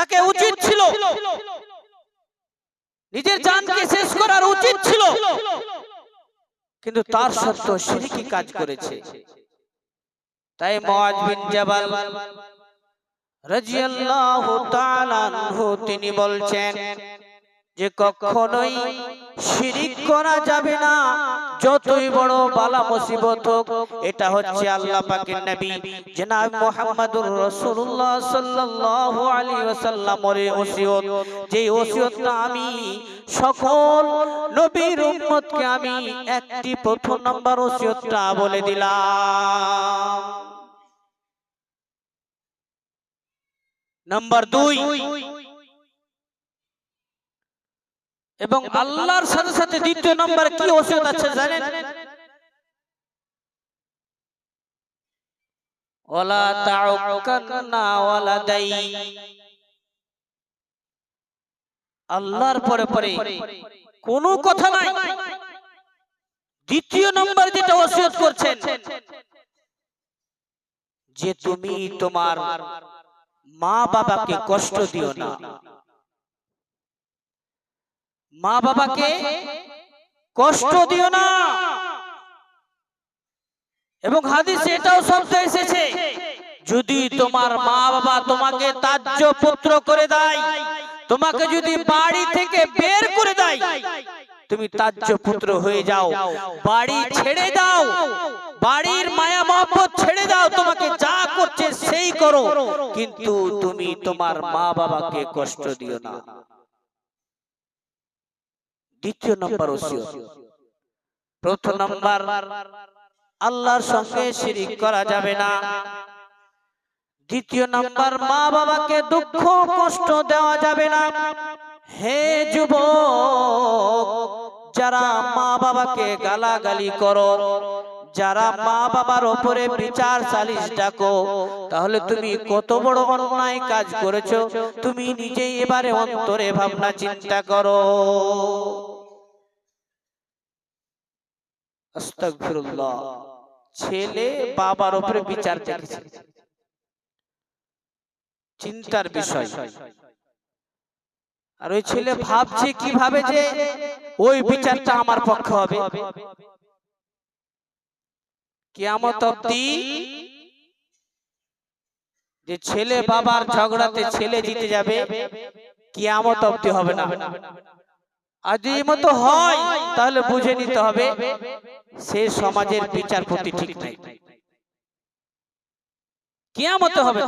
তাকে উচিত ছিল নিজের জানকে শেষ করার উচিত ছিল, কিন্তু তার সত্ত্বেও শিরকি কাজ করেছে। তাই মুআয বিন জাবাল রাদিয়াল্লাহু তাআলা আনহু তিনি বলছেন যে কখনোই শিরিক করা যাবে না, যতই বড় বালা মুসিবত হোক। এটা হচ্ছে আল্লাহ পাকের নবী জনাব মুহাম্মদুর রাসূলুল্লাহ সাল্লাল্লাহু আলাইহি ওয়াসাল্লামের ওসিয়ত, যেই ওসিয়তটা আমি সকল নবীর উম্মতকে আমি একটি প্রথম নাম্বার ওসিয়তটা বলে দিলাম। নাম্বার 2, এবং আল্লাহর সাথে সাথে দ্বিতীয় নাম্বার কি ওসিয়ত আছে জানেন? ওয়ালা তাউক্কান্না ওয়ালাদাই, আল্লাহর পরে পরে কোনো কথা নাই। দ্বিতীয় নাম্বার যেটা ওসিয়ত করছেন যে তুমি তোমার মা বাবাকে কষ্ট দিও না, মা বাবাকে কষ্ট দিও না। এবং হাদিসে এটাও শব্দ এসেছে, যদি তোমার মা বাবা তোমাকে ত্যায্য পুত্র করে দেয়, তোমাকে যদি বাড়ি থেকে বের করে দেয়, তুমি ত্যায্য পুত্র হয়ে যাও, বাড়ি ছেড়ে দাও, বাড়ির মায়া মহব্বত ছেড়ে দাও, তোমাকে যা করছে সেই করো, কিন্তু তুমি তোমার মা বাবাকে কষ্ট দিও না। দ্বিতীয় নম্বর ওসিয়ত। প্রথম নাম্বার আল্লাহর সঙ্গে শিরিক করা যাবে না। দ্বিতীয় নাম্বার মা বাবাকে দুঃখ কষ্ট দেওয়া যাবে না। হে যুবক, যারা মা বাবাকে গালাগালি করো, যারা মা বাবার উপরে বিচার সালিশ ডাকো, তাহলে তুমি কত বড় অন্যায় কাজ করেছো তুমি নিজেই এবারে অন্তরে ভাবনা চিন্তা করো। আস্তাগফিরুল্লাহ। ছেলে বাবার উপরে বিচার দেখছে, চিন্তার বিষয়। আর ওই ছেলে ভাবছে কিভাবে যে ওই বিচারটা আমার পক্ষে হবে। কিয়ামত অবধি যে ছেলে বাবার ঝগড়াতে ছেলে জিতে যাবে, কিয়ামত অবধি হবে না। আর যদি মতো হয় তাহলে বুঝে নিতে হবে সে সমাজের বিচারপতি ঠিক নাই, কিয়ামতে হবে।